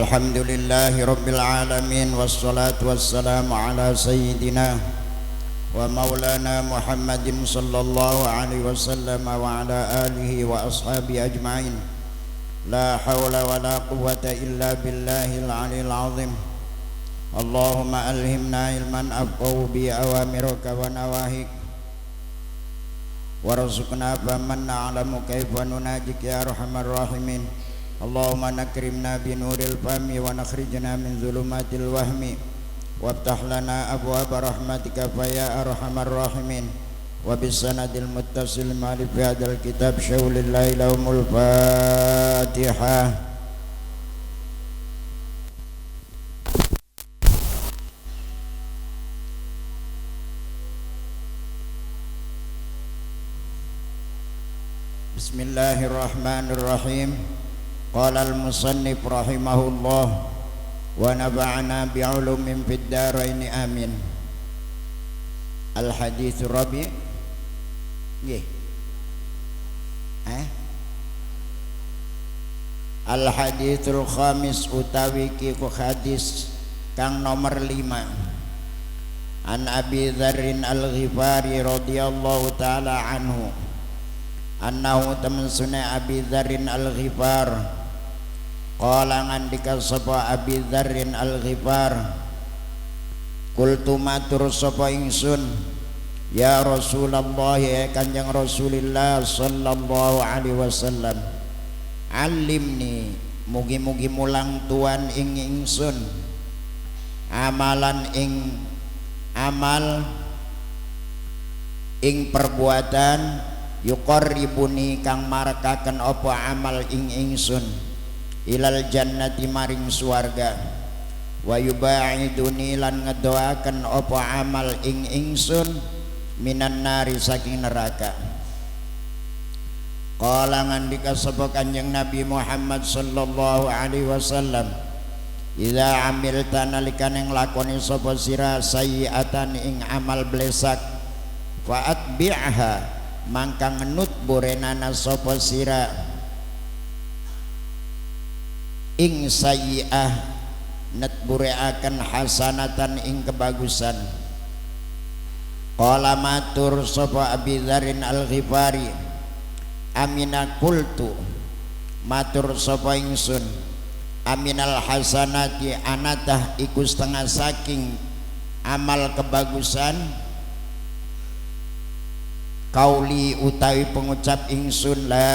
Alhamdulillahi Rabbil Alamin. Wassalatu wassalamu ala sayyidina wa maulana Muhammadin sallallahu alaihi wasallam wa ala alihi wa ashabihi ajma'in. La hawla wa la quwwata illa billahil aliyil azim. Allahumma alhimna ilman afqahu bi awamiraka wa nawahik, warzuqna faman na'lamu kaifa nunajik ya arhamar rahimin. Allahumma nakrimna binuril fahmi wa nakhrijna min zulumatil wahmi waftah lana abwaaba rahmatika fa ya arhamar rahimin. Wa bisanadil muttasil ma'rif hadal kitab syaulillahi lahumul fatihah. Bismillahirrahmanirrahim. Qala al-musannif rahimahullah wa nafa'ana bi'ulumin fid dharain amin. Al-hadits rabi' nggih. Al-haditsul khamis utawi kiku hadis kang nomor 5. An Abi Dzarrin Al-Ghifari radhiyallahu taala anhu annahu temen sunai Abi Dzarrin Al-Ghifar qala ngandika sapa Abi Dzarrin Al-Ghifar qultu matur sapa ingsun ya Rasulullah ya Kanjeng Rasulillah sallallahu alaihi wasallam alimni mugi-mugi mulang tuan ing ingsun amalan ing amal ing perbuatan yuqarribuni kang marakaken apa amal ing ingsun ilal jannati maring swarga wa yubaiduni lan ngedoaken apa amal ing ingsun minan nari saking neraka. Qala ngandika sapa Kanjeng Nabi Muhammad sallallahu alaihi wasallam idza amilta nalikane nglakoni sapa sira sayyi'atan ing amal blesak fa atbi'ha mangka ngenut borenana sapa sira ing sayyi'ah net bureaken hasanatan ing kebagusan. Qala matur sapa Abi Dzarrin Al-Ghifari amina qultu matur sapa ingsun aminal hasanati anatah iku setengah saking amal kebagusan kauli utawi pengucap ingsun la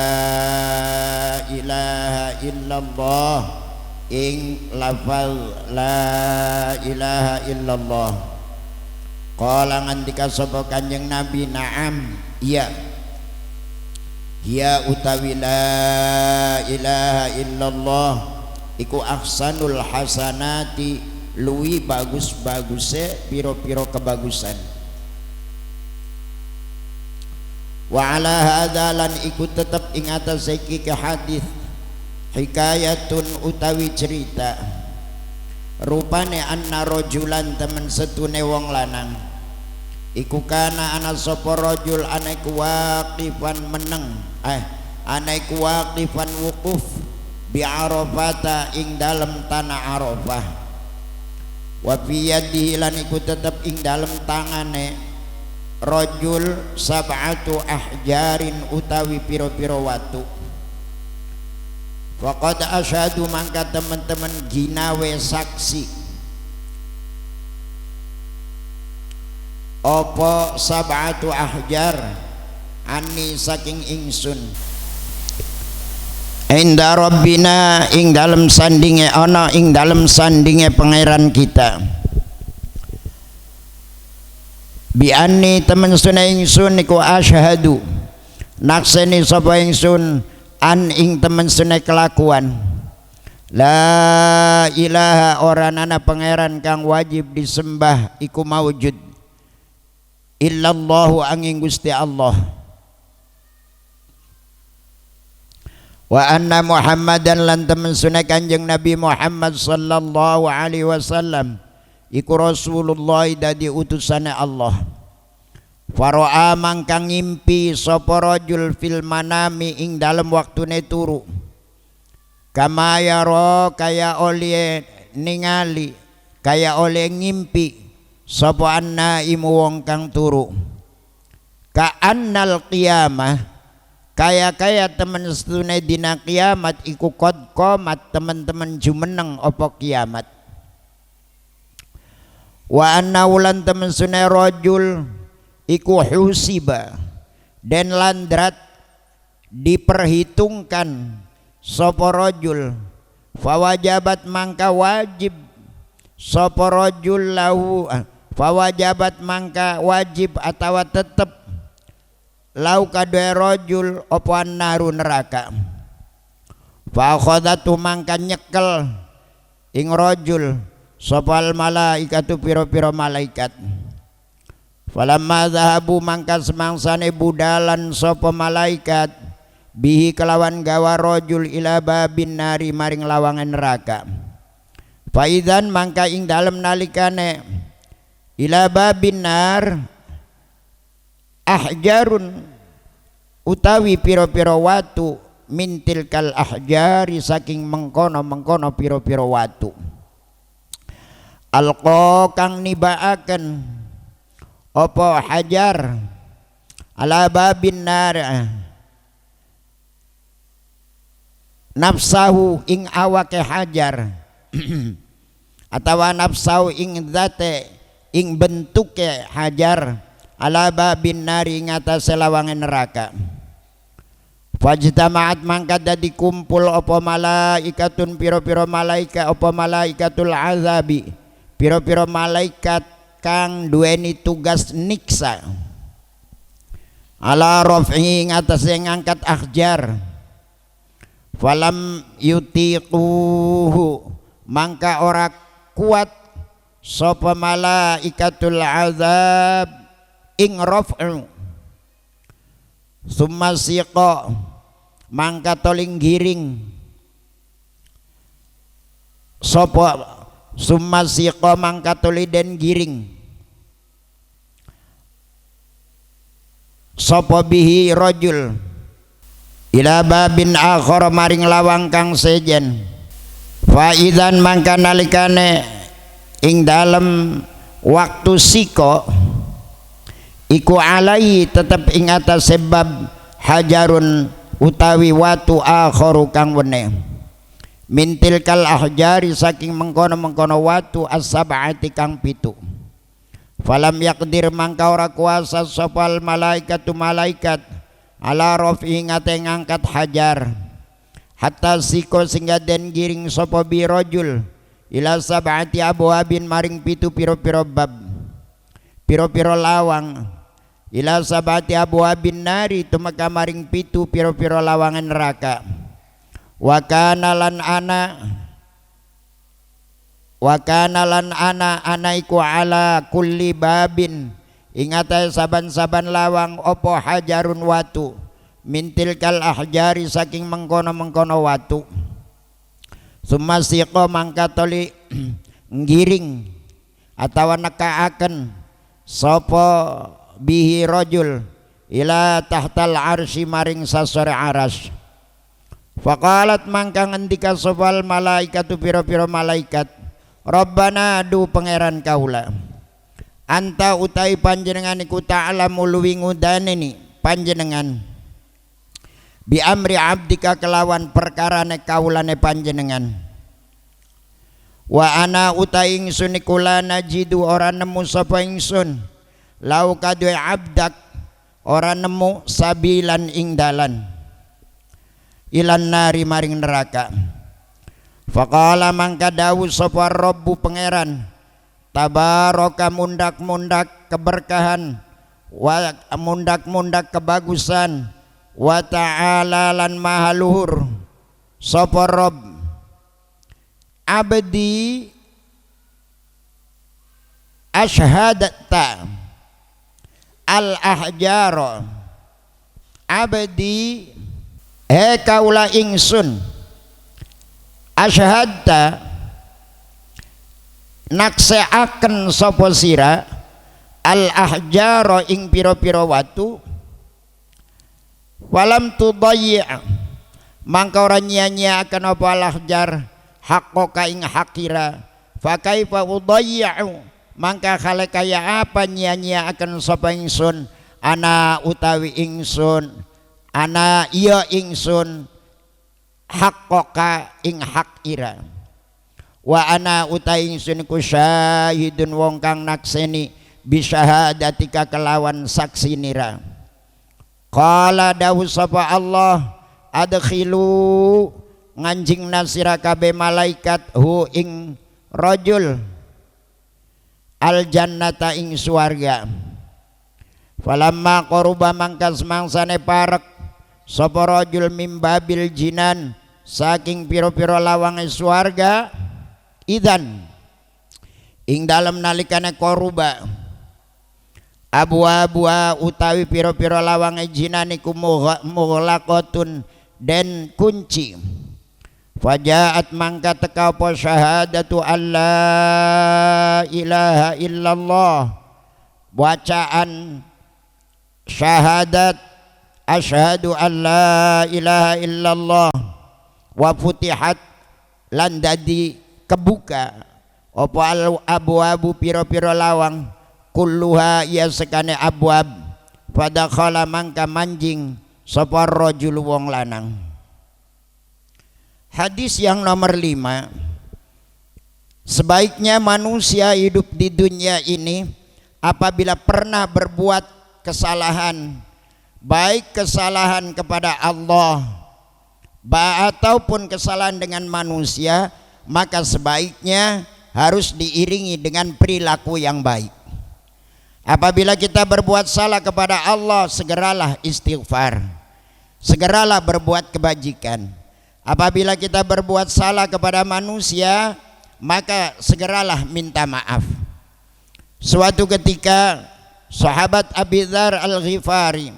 ilaha illallah ing lafal la ilaha illallah. Qala ngandika sapa Kanjeng Nabi na'am iya ya utawi la ilaha illallah iku ahsanul hasanati luwi bagus-baguse piro-piro kebagusan. Wa ala hadza lan iku tetep ing atas iki ke hadis hikayatun utawi cerita rupane anna rajulan temen setune wong lanang iku kana ana sapa rajul ana iku waqifan meneng ana iku waqifan wukuf bi Arafata ing dalem tanah Arafah wa fi yadihi lan iku tetep ing dalem tangane rajul sab'atu ahjarin utawi piro-piro watu. Faqad asyhadu mangka teman-teman ginawe saksi apa sab'atu ahjar ani saking ingsun inda rabbina ing dalem sandinge ana ing dalem sandinge pangeran kita bi anni temen sunai ingsun niku asyhadu nakseni sapa ingsun an ing temen sunai kelakuan la ilaha oranana pangeran kang wajib disembah iku maujud illallahu angin Gusti Allah wa anna Muhammadan lan temen sunai Kanjeng Nabi Muhammad sallallahu alaihi wasallam iku Rasulullah dadi utusane Allah. Faro'a mangkang ngimpi sapa rajul fil manami ing dalem waktune turu kama yaro kaya oleh ningali kaya oleh ngimpi sapa annaimu wong kang turu ka annal qiyamah kaya temen setune dina kiamat iku qad qamat temen-temen jumeneng apa kiamat wa anna ulan temen sunai rajul iku husiba dan landrat diperhitungkan sapa rajul fawajabat mangka wajib sapa rajul lahu fawajabat mangka wajib atawa tetep lau kadue rajul apa naru neraka fa akhadatu mangka nyekel ing rajul sopal malaikatu piro-piro malaikat falamma zahabu mangka semangsane budalan sopo malaikat bihi kelawan gawa rajul ila babin nari maring lawangan neraka faidan mangka ing dalem nalikane ila babin nar ahjarun utawi piro-piro watu mintil kal ahjari saking mengkono piro-piro watu alqa kang nibaaken apa hajar ala babin nar nafsahu ing awake hajar atawa nafsahu ing zate ing bentuke hajar ala babin nari ing atase lawangan neraka fajtama'at mangka dadi kumpul apa malaikatun piro-piro malaikat apa malaikatul azabi piro-piro malaikat kang duweni tugas niksa ala raf'i ing atase ngangkat ahjar falam yutiquhu mangka ora kuat sapa malaikatul azab ing raf'u summa siqa mangka toling giring sapa summa siqa mangka toli den giring sapa bihi rajul ila babin akhar maring lawang kang sejen fa idzan mangka nalikane ing dalem waktu siko iku alai tetep ing atas sebab hajarun utawi watu akharu kang wene mintil kal ahjari saking mengkono watu as-sab'ati kang pitu falam yaqdir mangka ora kuasa sopal malaikatu malaikat ala rafi ngate ngangkat hajar hatta siko singga den giring sapa bi rajul ila sab'ati abwabin maring pitu piro-piro bab piro-piro lawang ila sab'ati abwabin nari tumeka maring pitu piro-piro lawangan neraka wa kana lan ana iku ala kulli babin ingata saban-saban lawang opo hajarun watu mintil kal ahjari saking mengkono watu summa siqa mangka toli ngiring atawa nekaaken sapa bihi rajul ila tahtal arsy maring sasore aras faqalat mangka ngendika sopal malaikatu piro-piro malaikat Rabbana du pangeran kaula anta utai panjenengan iku ta'lamu luwih ngudaneni panjenengan bi amri abdika kelawan perkarane kaulane panjenengan wa ana utai ingsun iku la najidu ora nemu sapa ingsun lau kadue abdak ora nemu sabilan ing dalan ilan nari maring neraka faqala mangka dawu sapa rabbu pangeran tabaraka mundak-mundak keberkahan wa mundak-mundak kebagusan wa ta'ala lan maha luhur sapa rabb abdi asyhadata al ahjaro abdi kaula ingsun asyhadta nakseaken sapa sira al ahjaro ing pira-pira watu walam tudayyi mangka ora nyia-nyiakeun apa al-ahjar haqqaka ing hakira fa kaifa udayyi'u mangka khale kaya apa nyia-nyiakeun sapa ingsun ana utawi ingsun ana iya ingsun haqqaka ing hak ira wa ana utawi ingsun ku syahidun wong kang nakseni bisyahadatika kelawan saksi nira. Qala dawu sapa Allah adkhilu nganjing nasira kabeh malaikat hu ing rajul al jannata ing swarga. Falamma qaruba mangkas mangsane parek sapa rajul mimbabil jinan saking pira-pira lawange swarga idan ing dalem nalikane qaruba abu utawi pira-pira lawange jinan iku mughlaqatun den kunci fajaat mangka teka apa syahadatu alla ilaha illallah bacaan syahadat asyhadu alla ilaha illallah wa futihat lan dadi kebuka apa abu pira-pira lawang kulluha ya sekane abwab fadakhala mangka manjing sapa rajul wong lanang. Hadis yang nomor 5, sebaiknya manusia hidup di dunia ini apabila pernah berbuat kesalahan, baik kesalahan kepada Allah ataupun kesalahan dengan manusia, maka sebaiknya harus diiringi dengan perilaku yang baik. Apabila kita berbuat salah kepada Allah, segeralah istighfar, segeralah berbuat kebajikan. Apabila kita berbuat salah kepada manusia, maka segeralah minta maaf. Suatu ketika sahabat Abi Dzar Al-Ghifari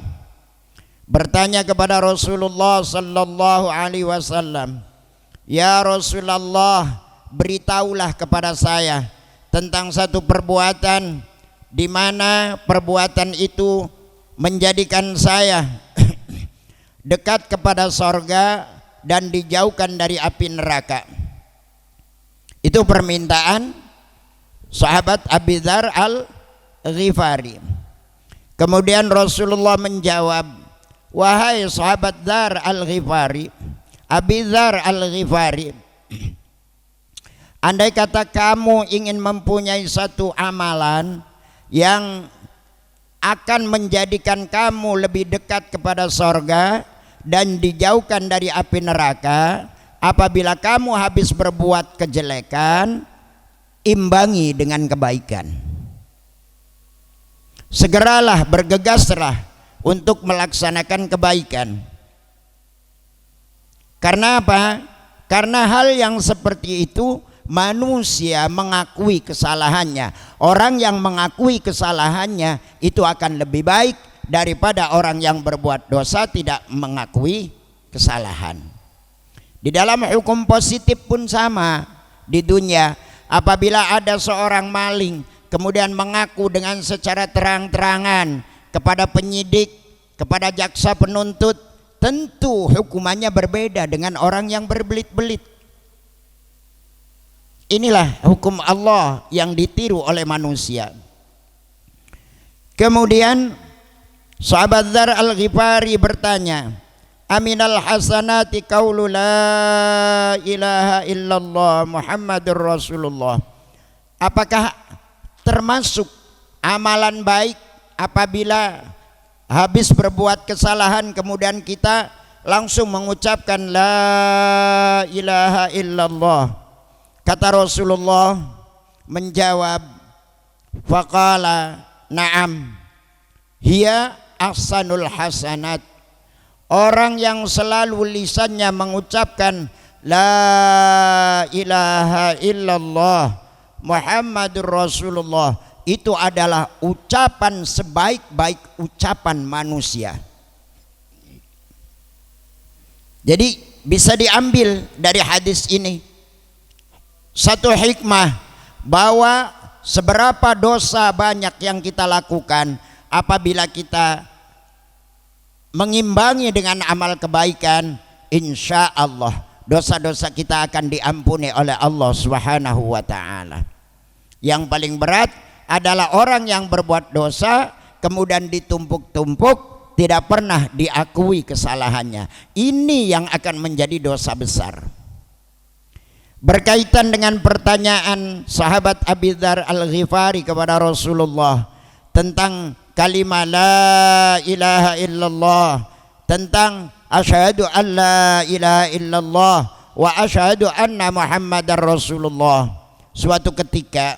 bertanya kepada Rasulullah sallallahu alaihi wasallam, "Ya Rasulullah, beritahulah kepada saya tentang satu perbuatan di mana perbuatan itu menjadikan saya dekat kepada sorga dan dijauhkan dari api neraka." Itu permintaan sahabat Abi Dzar Al-Ghifari. Kemudian Rasulullah menjawab, "Wahai sahabat Dzar Al-Ghifari, Abi Dzar Al-Ghifari, andai kata kamu ingin mempunyai satu amalan yang akan menjadikan kamu lebih dekat kepada sorga dan dijauhkan dari api neraka, apabila kamu habis berbuat kejelekan, imbangi dengan kebaikan. Segeralah bergegaslah untuk melaksanakan kebaikan." Karena apa? Karena hal yang seperti itu manusia mengakui kesalahannya. Orang yang mengakui kesalahannya itu akan lebih baik daripada orang yang berbuat dosa tidak mengakui kesalahan. Di dalam hukum positif pun sama. Di dunia, apabila ada seorang maling kemudian mengaku dengan secara terang-terangan kepada penyidik, kepada jaksa penuntut, tentu hukumannya berbeda dengan orang yang berbelit-belit. Inilah hukum Allah yang ditiru oleh manusia. Kemudian sahabat Dzar Al-Ghifari bertanya, "Aminal hasanati qaulu la ilaha illallah Muhammadur Rasulullah." Apakah termasuk amalan baik apabila habis berbuat kesalahan kemudian kita langsung mengucapkan la ilaha illallah? Kata Rasulullah menjawab, faqala na'am hiya ahsanul hasanat. Orang yang selalu lisannya mengucapkan la ilaha illallah Muhammadur Rasulullah, itu adalah ucapan sebaik-baik ucapan manusia. Jadi bisa diambil dari hadis ini satu hikmah bahwa seberapa dosa banyak yang kita lakukan, apabila kita mengimbangi dengan amal kebaikan, insya Allah dosa-dosa kita akan diampuni oleh Allah Subhanahu wa taala. Yang paling berat adalah orang yang berbuat dosa kemudian ditumpuk-tumpuk, tidak pernah diakui kesalahannya. Ini yang akan menjadi dosa besar. Berkaitan dengan pertanyaan sahabat Abi Dzar Al-Ghifari kepada Rasulullah tentang kalimat la ilaha illallah, tentang asyhadu an la ilaha illallah wa asyhadu anna Muhammadar Rasulullah. Suatu ketika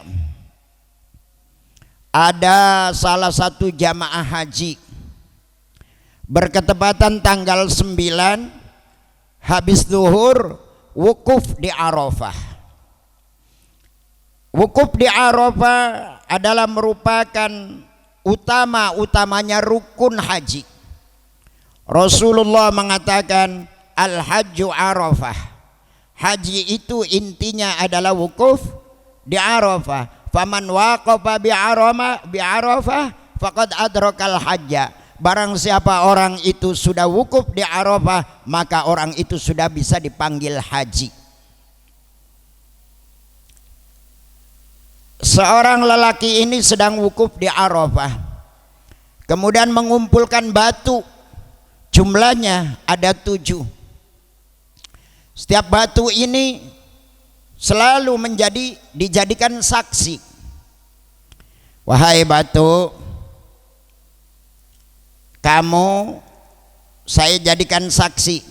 ada salah satu jamaah haji berketepatan tanggal 9 habis zuhur wukuf di Arafah. Wukuf di Arafah adalah merupakan utama-utamanya rukun haji. Rasulullah mengatakan al-hajju Arafah. Haji itu intinya adalah wukuf di Arafah. Faman waqafa bi Arafah faqad adrakal hajja. Barang siapa orang itu sudah wukuf di Arafah, maka orang itu sudah bisa dipanggil haji. Seorang lelaki ini sedang wukuf di Arafah, kemudian mengumpulkan batu, jumlahnya ada 7. Setiap batu ini selalu dijadikan saksi. Wahai batu, kamu saya jadikan saksi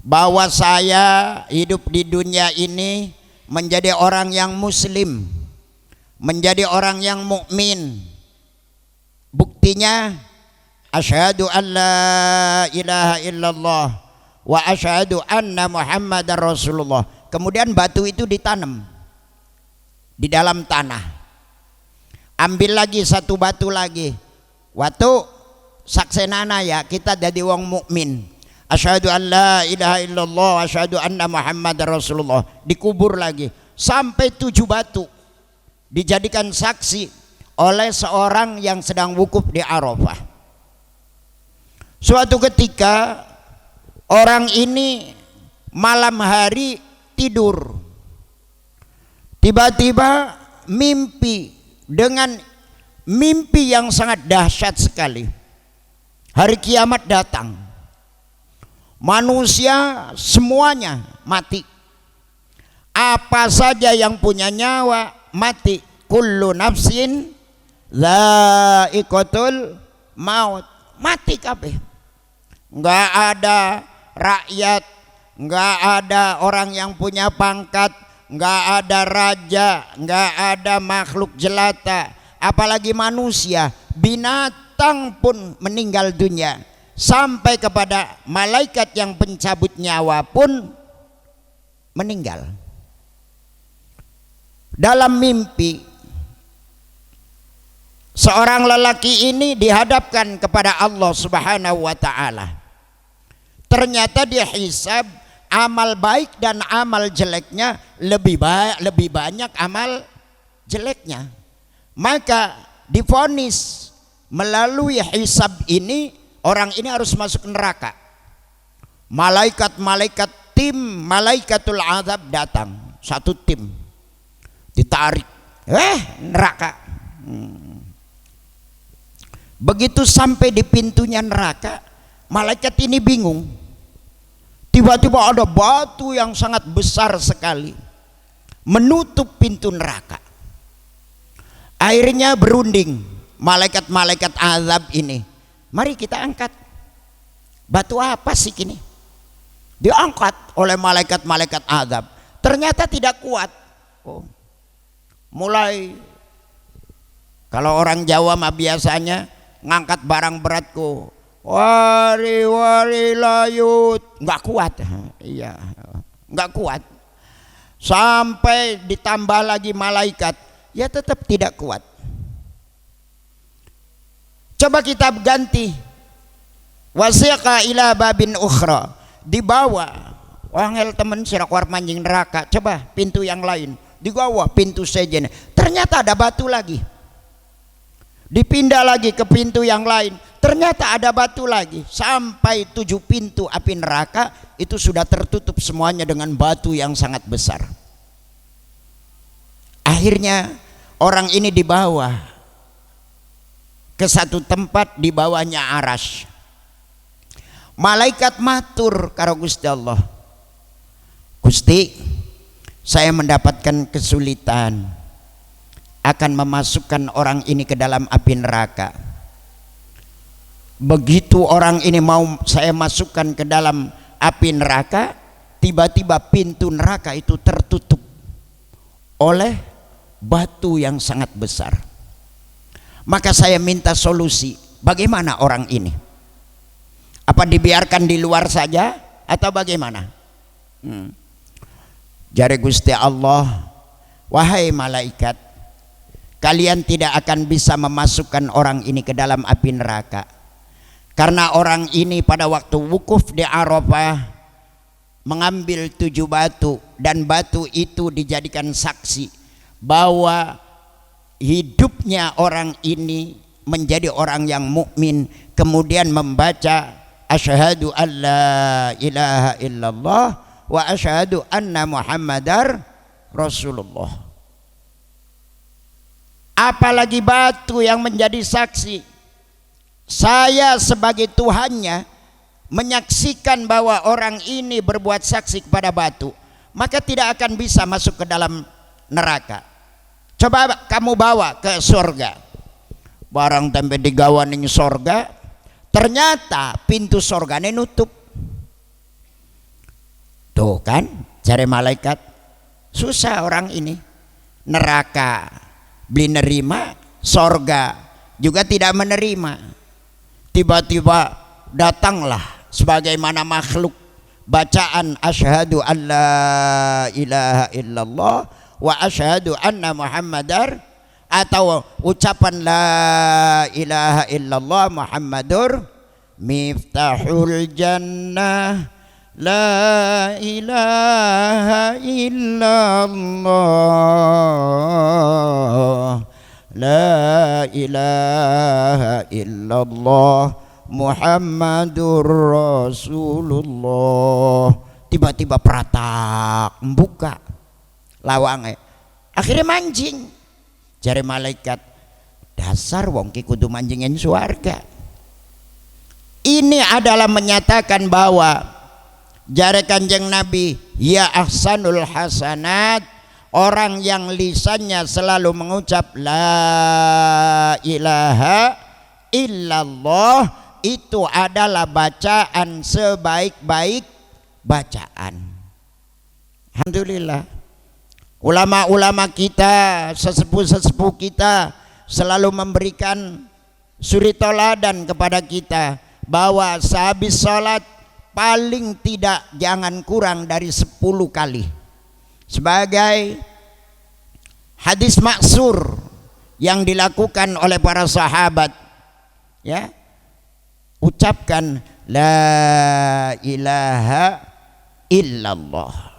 bahwa saya hidup di dunia ini menjadi orang yang muslim, menjadi orang yang mukmin. Buktinya asyhadu an la ilaha illallah wa asyhadu anna Muhammadar Rasulullah. Kemudian batu itu ditanam di dalam tanah. Ambil lagi satu batu lagi. Waktu saksenana ya, kita jadi wong mukmin. Asyhadu an la ilaha illallah wa asyhadu anna Muhammadar Rasulullah. Dikubur lagi sampai 7 batu dijadikan saksi oleh seorang yang sedang wukuf di Arafah. Suatu ketika orang ini malam hari tidur, tiba-tiba mimpi dengan mimpi yang sangat dahsyat sekali. Hari kiamat datang, manusia semuanya mati. Apa saja yang punya nyawa mati. Kullu nafsin dha'iqatul maut. Mati kabeh. Enggak ada rakyat, enggak ada orang yang punya pangkat, enggak ada raja, enggak ada makhluk jelata, apalagi manusia. Binatang pun meninggal dunia, sampai kepada malaikat yang pencabut nyawa pun meninggal. Dalam mimpi, seorang lelaki ini dihadapkan kepada Allah Subhanahu wa taala. Ternyata dia hisab amal baik dan amal jeleknya, lebih banyak amal jeleknya. Maka divonis melalui hisab ini orang ini harus masuk neraka. Malaikat-malaikat tim malaikatul azab datang, satu tim ditarik neraka. Begitu sampai di pintunya neraka, malaikat ini bingung. Tiba-tiba ada batu yang sangat besar sekali menutup pintu neraka. Akhirnya berunding malaikat-malaikat azab ini. Mari kita angkat. Batu apa sih ini? Diangkat oleh malaikat-malaikat azab. Ternyata tidak kuat. Mulai, kalau orang Jawa mah biasanya ngangkat barang beratku, wari layut, nggak kuat. Iya, nggak kuat. Sampai ditambah lagi malaikat, ya tetap tidak kuat. Coba kita ganti. Wasiqa ila babin ukhra, dibawa wangel temen sirakwar manjing neraka. Coba pintu yang lain, dibawa pintu sejen. Ternyata ada batu lagi. Dipindah lagi ke pintu yang lain, ternyata ada batu lagi. Sampai 7 pintu api neraka itu sudah tertutup semuanya dengan batu yang sangat besar. Akhirnya orang ini dibawa ke satu tempat, di bawahnya Arasy. Malaikat matur karo Gusti Allah, Gusti, saya mendapatkan kesulitan akan memasukkan orang ini ke dalam api neraka. Begitu orang ini mau saya masukkan ke dalam api neraka, tiba-tiba pintu neraka itu tertutup oleh batu yang sangat besar. Maka saya minta solusi, bagaimana orang ini? Apa dibiarkan di luar saja atau bagaimana? Jare Gusti Allah, wahai malaikat, kalian tidak akan bisa memasukkan orang ini ke dalam api neraka, karena orang ini pada waktu wukuf di Arafah mengambil 7 batu, dan batu itu dijadikan saksi bahwa hidupnya orang ini menjadi orang yang mukmin, kemudian membaca asyhadu alla ilaha illallah wa asyhadu anna muhammadar rasulullah. Apalagi batu yang menjadi saksi. Saya sebagai Tuhannya menyaksikan bahwa orang ini berbuat saksi kepada batu, maka tidak akan bisa masuk ke dalam neraka. Coba kamu bawa ke surga. Barang tempe digawaning surga, ternyata pintu surganya nutup. Tuh kan, cari malaikat, susah orang ini. Neraka beli nerima, surga juga tidak menerima. Tiba-tiba datanglah sebagaimana makhluk bacaan asyhadu alla ilaha illallah wa asyhadu anna muhammadar, atau ucapan la ilaha illallah muhammadur miftahul jannah, la ilaha illallah, la ilaha illallah muhammadur rasulullah. Tiba-tiba pratak membuka lawangnya, akhirnya mancing. Jari malaikat, dasar wong ki kudu manjingin suarga. Ini adalah menyatakan bahwa jari Kanjeng Nabi, ya ahsanul hasanat, orang yang lisannya selalu mengucap la ilaha illallah, itu adalah bacaan sebaik-baik bacaan. Alhamdulillah, ulama-ulama kita, sesepuh-sesepuh kita selalu memberikan suri toladan kepada kita bahwa sehabis sholat paling tidak jangan kurang dari 10 kali. Sebagai hadis maksur yang dilakukan oleh para sahabat, ya, ucapkan la ilaha illallah.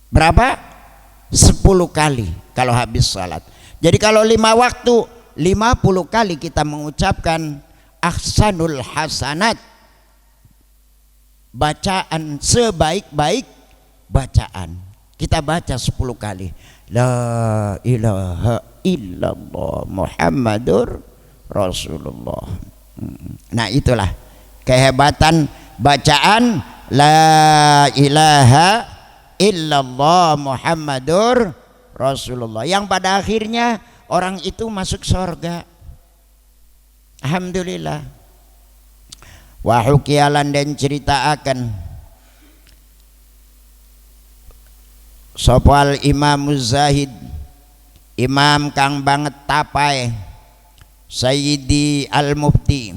Berapa? 10 kali kalau habis salat. Jadi kalau 5 waktu, 50 kali kita mengucapkan ahsanul hasanat, bacaan sebaik-baik bacaan. Kita baca 10 kali la ilaha illallah muhammadur rasulullah. Nah, itulah kehebatan bacaan la ilaha illallah muhammadur rasulullah, yang pada akhirnya orang itu masuk surga. Alhamdulillah. Wa hukiyalan dan ceritakan sopal Imam Zahid, imam kang banget tapai, Sayyidi al-Mufti,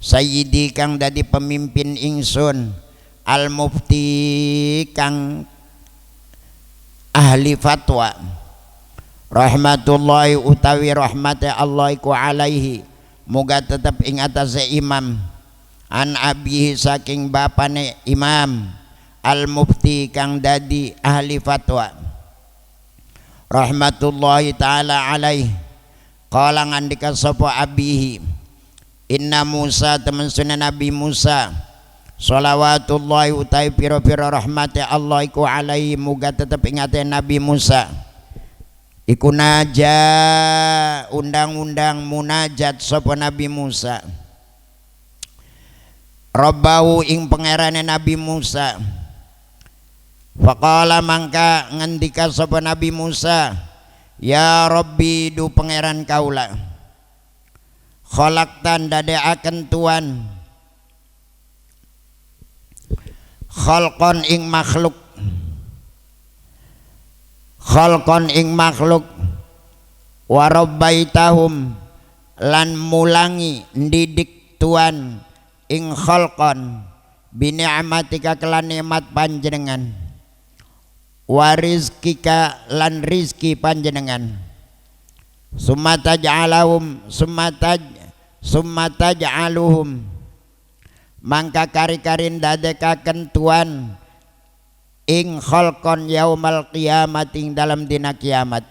Sayyidi kang dadi pemimpin ingsun, al-Mufti kang ahli fatwa, rahmatullahi utawi rahmati Allah iku alaihi, muga tetap ing atase imam, an abihi saking bapane imam al-Mufti kang dadi ahli fatwa, rahmatullahi ta'ala alaihi, Qala ngandika sapa abihi, inna Musa temen sunan Nabi Musa sholawatullahi utai pira-pira rahmati Allah iku alaihi muga tetep ingate Nabi Musa iku naja undang-undang munajat sapa Nabi Musa Rabbahu ing pangerane Nabi Musa. Faqala mangka ngendika sapa Nabi Musa, ya Rabbi du pangeran kaula, khalaqtan dadeaken tuan khalqon ing makhluk, khalqon ing makhluk, wa rabbaitahum lan mulangi ndidik tuan ing khalqon bini'amatika kelan nikmat panjenengan, wa rizkika lan rizki panjenengan, summa taj'aluhum mangka kari-karin dadekaken tuan ing khalqon yaumal kiamat ing dalam dina kiamat,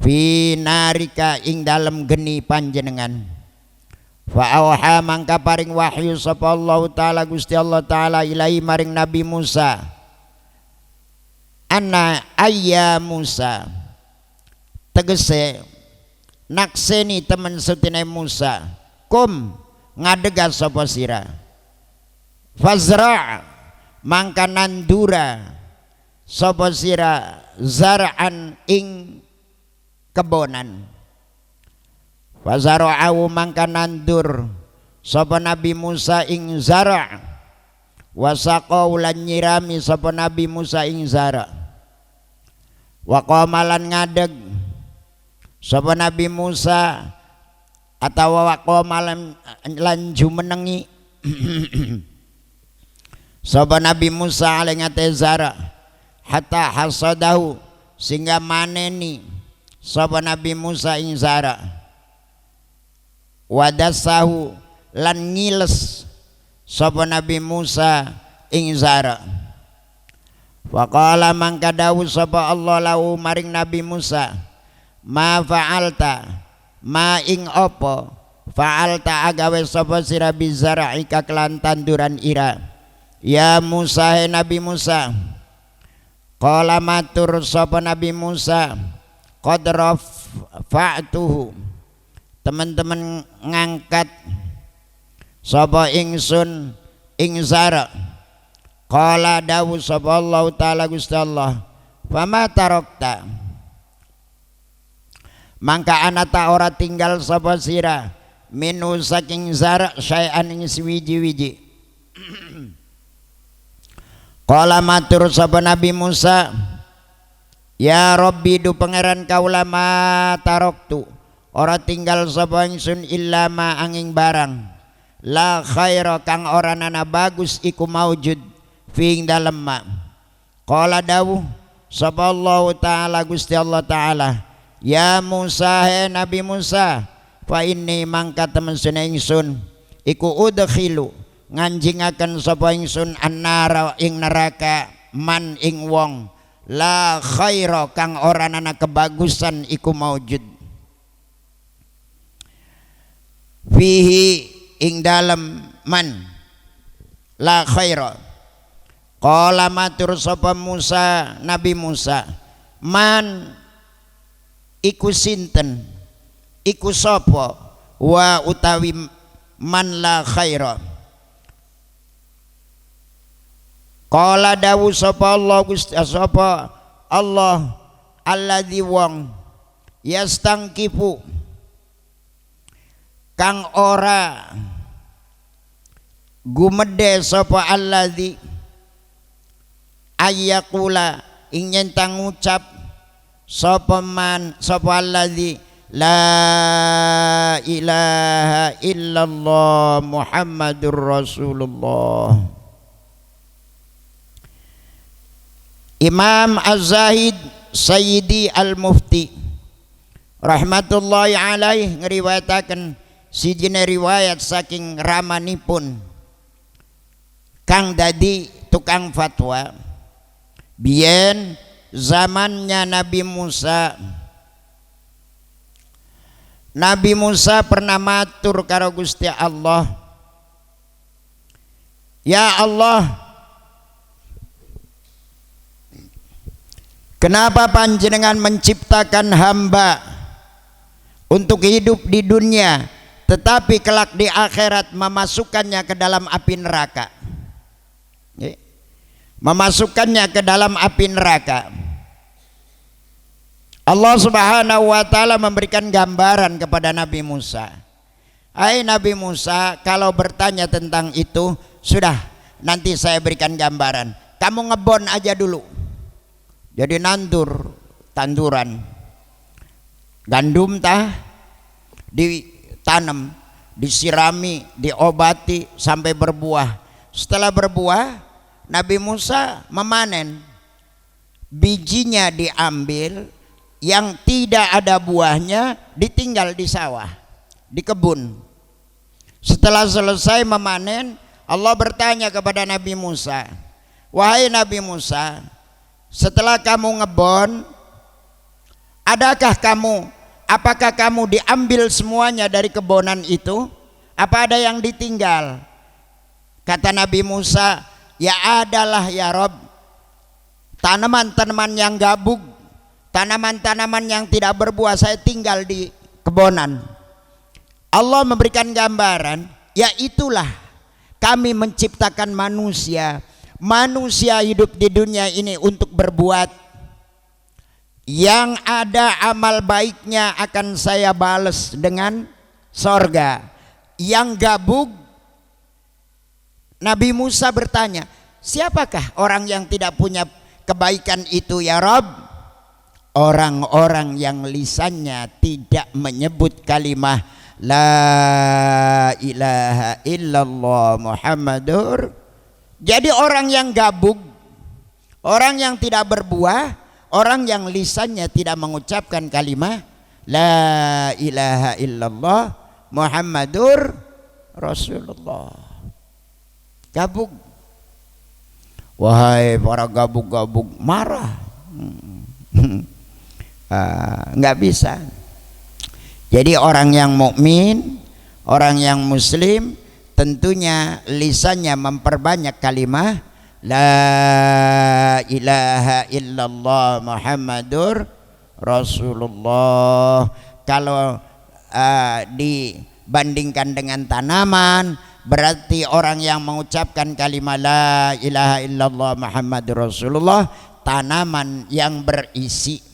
fi narika ing dalam geni panjenengan. Fa auha mangka paring wahyu sapa Allah taala Gusti Allah taala ilahi maring Nabi Musa, anna ayya Musa tegese nakseni temen sutine Musa, kum ngadega sapa sira, fazra mangka nandura sapa sira zar'an ing kebonan, fazara'u mangka nandur sapa Nabi Musa ing zara', wasaqau lan nyirami sapa Nabi Musa ing zara', wa qamalan ngadeg sapa Nabi Musa atawa wa qamalan lan jumenengi sapa Nabi Musa ale ngate zara' hatta hasadahu sehingga maneni sapa Nabi Musa ing zara', wadasahu lan ngiles sapa Nabi Musa ing zara'. Faqala mangka dawuh sapa Allah lahu maring Nabi Musa, ma fa'alta ma ing apa fa'alta agawe sapa sira bizara'ika kelan tanduran ira, ya Musa he Nabi Musa. Qala matur sapa Nabi Musa, qad rafa'tuhu teman-teman ngangkat sapa ingsun ing zara'. Qala dawu sapa Allah taala Gusti Allah, fama tarakta mangka anata ora tinggal sapa sira minu saking zara' syai'an ing swiji-wiji. Qala matur sapa Nabi Musa, ya Rabbi du pangeran kaula ma taraktu ora tinggal sapa ingsun illa ma angin barang la khaira kang ora nana bagus iku maujud fi dalem ma. Qala dawuh sapa Allah taala Gusti Allah taala, ya Musa he Nabi Musa, fa inni mangka temen ingsun iku udkhilu nganjingaken sapa ingsun annara ing neraka man ing wong la khaira kang ora nana kebagusan iku maujud fihi ing dalem man la khaira. Qala matur sapa Musa Nabi Musa, man iku sinten iku sapa wa utawi man la khaira. Qala dawu sapa Allah Gusti sapa Allah alladzi wong yastangkifu kang ora gumede sapa alladzi ayyakula ingin tangucap sapa man sapa alladzi la ilaha illallah Muhammadur Rasulullah. Imam Az-Zahid Sayyidi Al-Mufti rahmatullahi alaih ngriwayataken sijine riwayat saking ramanipun kang dadi tukang fatwa biyen zamannya Nabi Musa Nabi Musa pernah matur karo Gusti Allah, ya Allah, kenapa panjenengan menciptakan hamba untuk hidup di dunia tetapi kelak di akhirat memasukkannya ke dalam api neraka? Memasukkannya ke dalam api neraka. Allah Subhanahu wa taala memberikan gambaran kepada Nabi Musa. Hai Nabi Musa, kalau bertanya tentang itu, sudah, nanti saya berikan gambaran. Kamu ngebon aja dulu. Jadi tanduran gandum ditanam, disirami, diobati sampai berbuah. Setelah berbuah, Nabi Musa memanen. Bijinya diambil, yang tidak ada buahnya ditinggal di sawah, di kebun. Setelah selesai memanen, Allah bertanya kepada Nabi Musa, wahai Nabi Musa, setelah kamu ngebon, apakah kamu diambil semuanya dari kebonan itu? Apa ada yang ditinggal? Kata Nabi Musa, ya adalah ya Rob, tanaman-tanaman yang gabug, tanaman-tanaman yang tidak berbuah saya tinggal di kebonan. Allah memberikan gambaran, ya itulah kami menciptakan manusia. Manusia hidup di dunia ini untuk berbuat. Yang ada amal baiknya akan saya balas dengan sorga. Yang gabug, Nabi Musa bertanya, siapakah orang yang tidak punya kebaikan itu ya Rabb? Orang-orang yang lisannya tidak menyebut kalimah la ilaha illallah Muhammadur. Jadi orang yang gabug, orang yang tidak berbuah, orang yang lisannya tidak mengucapkan kalimah la ilaha illallah Muhammadur Rasulullah. Gabug. Wahai para gabug-gabug, marah. Nggak bisa. Jadi orang yang mukmin, orang yang muslim, tentunya lisannya memperbanyak kalimah la ilaha illallah Muhammadur Rasulullah. Kalau dibandingkan dengan tanaman, berarti orang yang mengucapkan kalimat la ilaha illallah Muhammadur Rasulullah, tanaman yang berisi.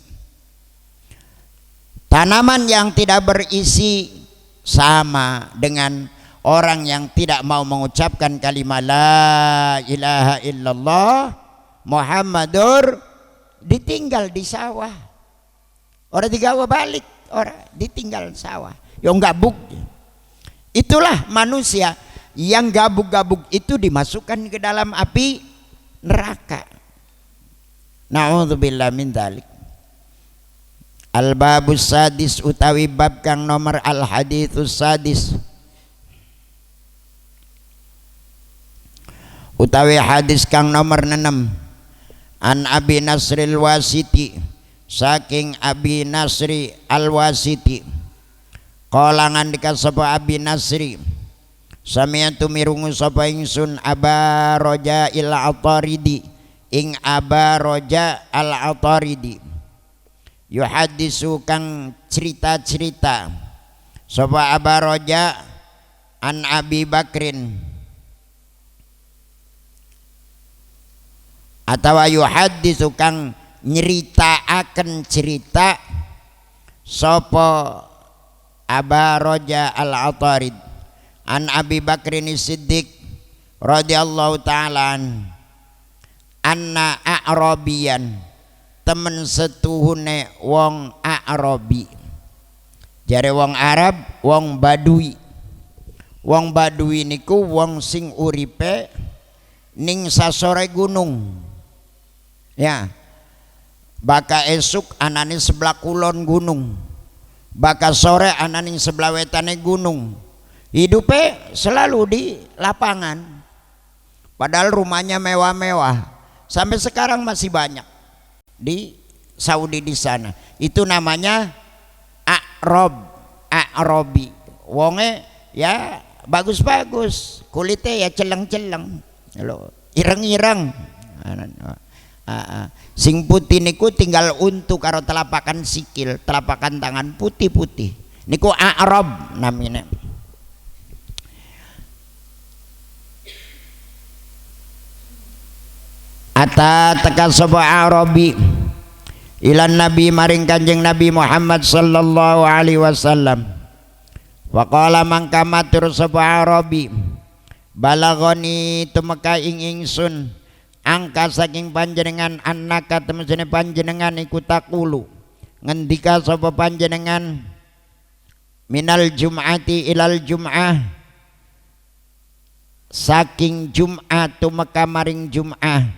Tanaman yang tidak berisi sama dengan orang yang tidak mau mengucapkan kalimat la ilaha illallah Muhammadur, ditinggal di sawah. Orang digawa balik, orang ditinggal di sawah. Yang gabug. Itulah manusia yang gabug-gabug itu dimasukkan ke dalam api neraka. Na'udzubillah min dzalik. Al-babus sadis utawi bab kang nomor al-haditsus sadis utawi hadis kang nomor 6. An Abi Nasril Wasiti, saking Abi Nasri Al-Wasiti, qala ngandika sapa Abi Nasri, sami'tu mirungu sapa ingsun Aba Roja Al-Ataridi, ing Aba Roja Al-Ataridi, yuhaddisu kang cerita-cerita sapa Aba Roja an Abi Bakrin, atau yuhaddisu kang nyeritaaken cerita sapa Aba Roja Al-Atarid an Abi Bakrin Siddiq radhiyallahu ta'ala anna a'rabiyan, temen setuhune wong A'rabi. Jare wong Arab, wong Badui. Wong Badui niku wong sing uripe ning sasore gunung. Ya. Baka esuk anane sebelah kulon gunung. Baka sore anane sebelah wetane gunung. Hidupe selalu di lapangan. Padahal rumahnya mewah-mewah. Sampai sekarang masih banyak di Saudi di sana. Itu namanya A'rab. a'rabi. Wonge ya bagus-bagus, kulitnya ya celeng-celeng, ireng-ireng. Sing putih niku tinggal untu karo telapakan sikil, telapakan tangan putih-putih. Niku a'rab namanya. Ata teka sapa a'rabi ilan nabi maring kanjeng Nabi Muhammad sallallahu alaihi wasallam. Wa qala mangka matur sapa a'rabi, balagoni tumeka ing ingsun angka saking panjenengan annaka temene panjenengan iku takulu ngendika sapa panjenengan minal jum'ati ilal jum'ah, saking jum'ah tumeka maring jum'ah,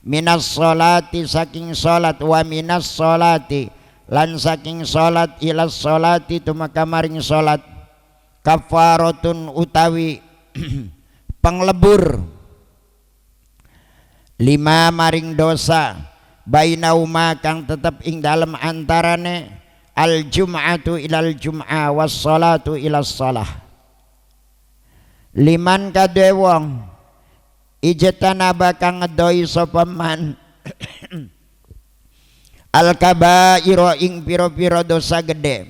minas sholati saking salat, wa minas sholati lan saking salat ila sholati tumeka maring salat, kafaratun utawi panglebur lima maring dosa, bainauma kang tetep ing dalem antarane al jum'atu ilal jum'ah was sholatu ilas sholah. Liman kadhe wong ijatanaba kang ngedoi sapa man al kabaira ing pira-pira dosa gede.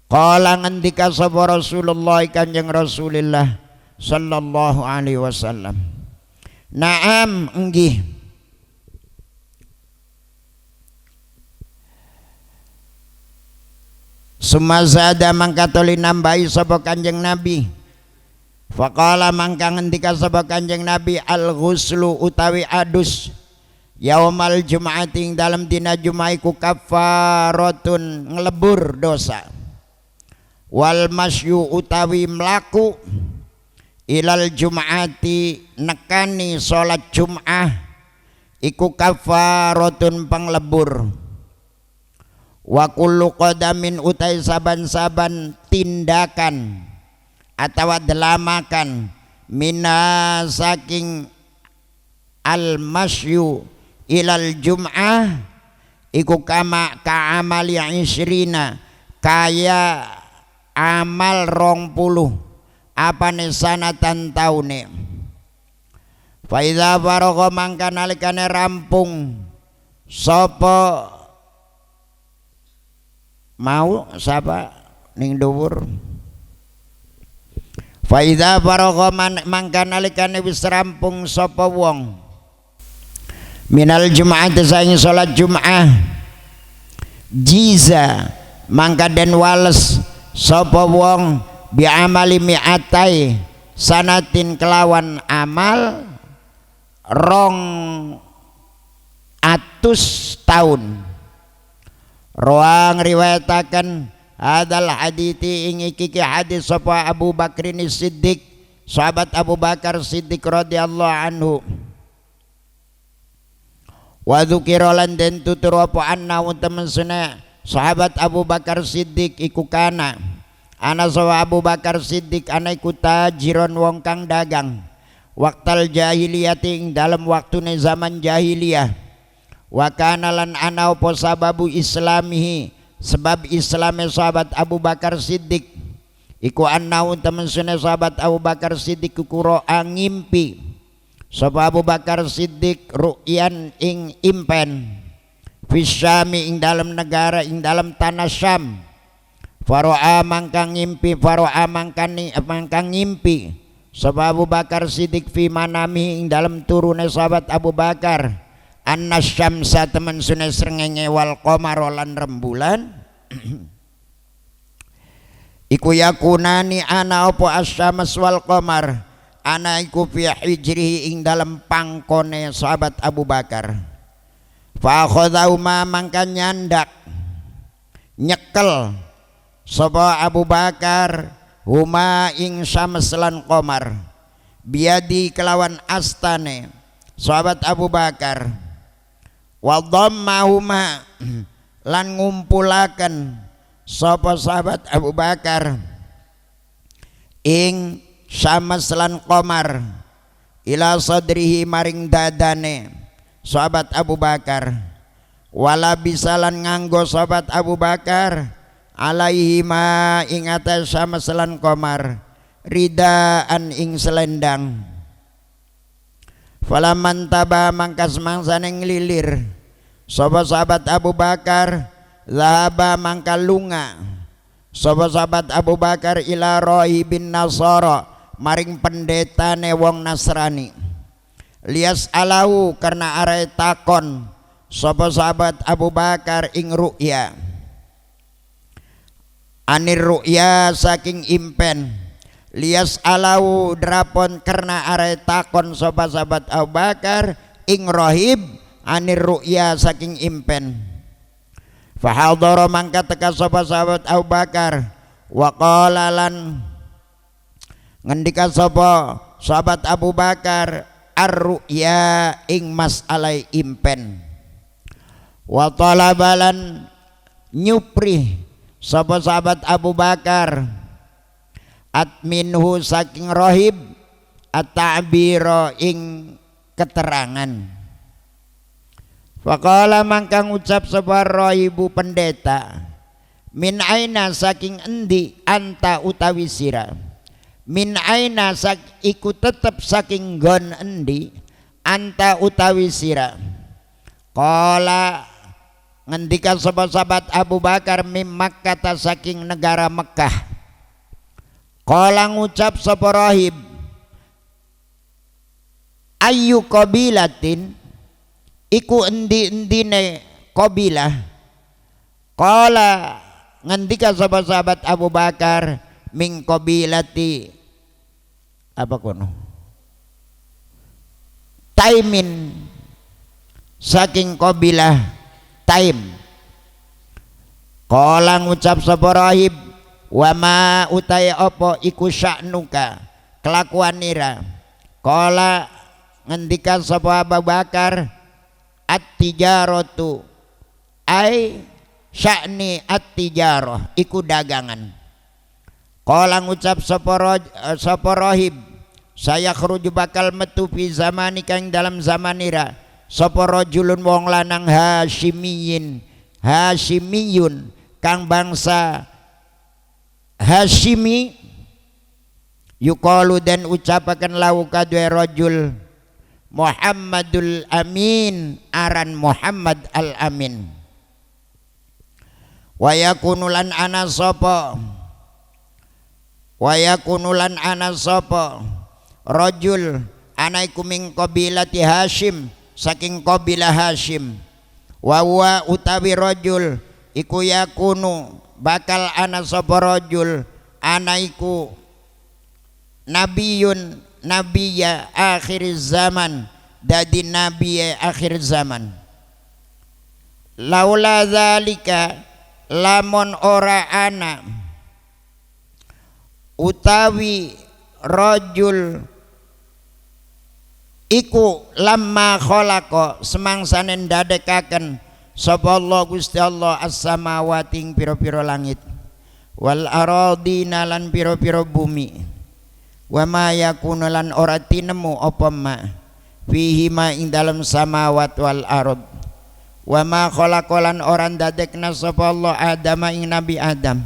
Qala ngendika sapa Rasulullah kanjeng Rasulillah sallallahu alaihi wasallam, naam enggih. Sumazada mangkatoli nambahi sapa kanjeng Nabi. Faqala mangka ngendika sapa kanjeng Nabi, al ghuslu utawi adus yaumal jum'ati ing dalam dina Jumat iku kafaratun nglebur dosa, wal masyu utawi mlaku ilal jum'ati nekani salat Jum'ah iku kafaratun panglebur, wa kullu qadamin utai saban-saban tindakan atau delamakan mina saking al masyu ilal jum'ah iku kama ka amali isrina kaya amal 20 apane sanatan taune. Fa iza faragha mangka nalikane rampung sapa mau sapa ning dhuwur. Fa idza faragha mangka nalikane wis rampung sapa wong minal jum'ati saing salat Jum'ah, jiza mangka den wales sapa wong bi amali mi'atai sanatin kelawan amal 200 tahun. Ruang riwayataken hadal hadithi ing iki hadis sapa Abu Bakrin Siddiq, sahabat Abu Bakar Siddiq radhiyallahu anhu. Wa dzukira lan den tutur apa anna temen sunna sahabat Abu Bakar Siddiq iku kana ana sawa Abu Bakar Siddiq ana iku tajiron wong kang dagang waktal jahiliyah ing dalam waktune zaman jahiliyah. Wa kana lan ana apa sababu islamihi sebab Islame sahabat Abu Bakar Siddiq iku annahu temen sunne sahabat Abu Bakar Siddiq kuro ngimpi sapa Abu Bakar Siddiq ru'yan ing impen fisyami ing dalam negara ing dalam tanah Syam. Faro'a mangkang ngimpi mangkang ngimpi sapa Abu Bakar Siddiq fi manami ing dalam turune sahabat Abu Bakar anna syamsa temen sunne srengenge wal qamar lan rembulan iku yakunani ana apa asyams wal qamar ana iku fi hijrihi ing dalam pangkone sahabat Abu Bakar. Fa akhadhu ma mangka nyandak nyekel sapa Abu Bakar huma ing syams lan qamar biadi kelawan astane sahabat Abu Bakar. Wa dhammahuma lan ngumpulaken sapa sahabat Abu Bakar ing syams lan qamar ila sadrihi maring dadane sahabat Abu Bakar. Wala bisalan nganggo sahabat Abu Bakar alaihi ma ing atas sama selan komar ridaan ing selendang. Falaman taba mangkas mangsa neng lilir sapa sahabat Abu Bakar zahaba mangka lunga sapa sahabat Abu Bakar ila rahibin nasara maring pendetane wong Nasrani lias alahu karena are takon sapa sahabat Abu Bakar ing ru'ya anir ru'ya saking impen lias alau drapon karena are takon sapa sahabat Abu Bakar ing rohib anir ru'ya saking impen. Fahadhara mangka teka sapa sahabat Abu Bakar wa qala lan ngendika sapa sahabat Abu Bakar ar-ru'ya ing masalah impen. Wa talabalan nyupri sapa sahabat Abu Bakar atminhu saking rohib at-ta'biro ing keterangan. Faqala mangkang ucap sapa rohibu pendeta min aina saking endi anta utawi sira min aina sak iku tetep saking gon endi anta utawi sira. Qala ngendikan sapa sahabat Abu Bakar mim Makkah saking negara Mekah. Qala ngucap sapa rahib ayu qabilatin iku endi-endine qabilah. Qala ngendika sapa sahabat Abu Bakar min qabilati apa kono Taimin saking qabilah Taim. Qala ngucap sapa rahib wa ma utai apa iku sya'nuka kelakuan ira. Qala ngendikan sapa Abu Bakar at-tijaratu ai sya'ni at-tijarah iku dagangan. Qala ngucap sapa rahib saya khruju bakal metu fi zamani kang dalam zaman ira sapa rajulun wong lanang Hasyimiyun kang bangsa Hashimi yuqalu dan ucapakan lahu kadue rajul Muhammadul Amin aran Muhammad al Amin wa yakunulan ana sapa rajul anaiku min qabilati Hashim saking qabilah Hashim wa huwa utawi rajul iku yakunu bakal ana sapa rajul anaiku nabiyun nabiyya akhir zaman dadi nabi akhir zaman. Laula zalika lamun ora ana utawi rajul iku lamma khalaqa semangsane ndadekaken sapa Allah Gusti Allah as-samawati ing pira-pira langit wal aradina lan pira-pira bumi wa ma yakunu lan ora tinemu apa ma fihi ma ing dalam samawat wal arad wa ma khalaqalan orang dadekna sapa Allah Adam ing Nabi Adam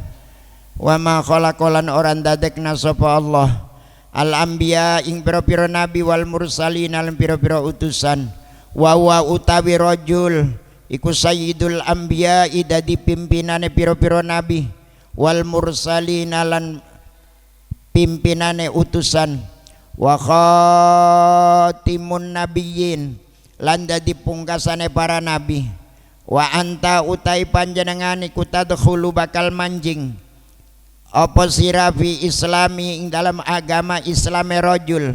wa ma khalaqalan orang dadekna sapa Allah al anbiya ing pira-pira nabi wal mursalin lan pira-pira utusan wa utawi rajul iku sayyidul anbiya dadi pimpinane pira-pira nabi wal mursalina lan pimpinane utusan wa khatimun nabiyyin lan dadi pungkasane para nabi wa anta utai panjenengan iku tadkhulu bakal manjing apa sira fi islami ing dalam agama Islame rajul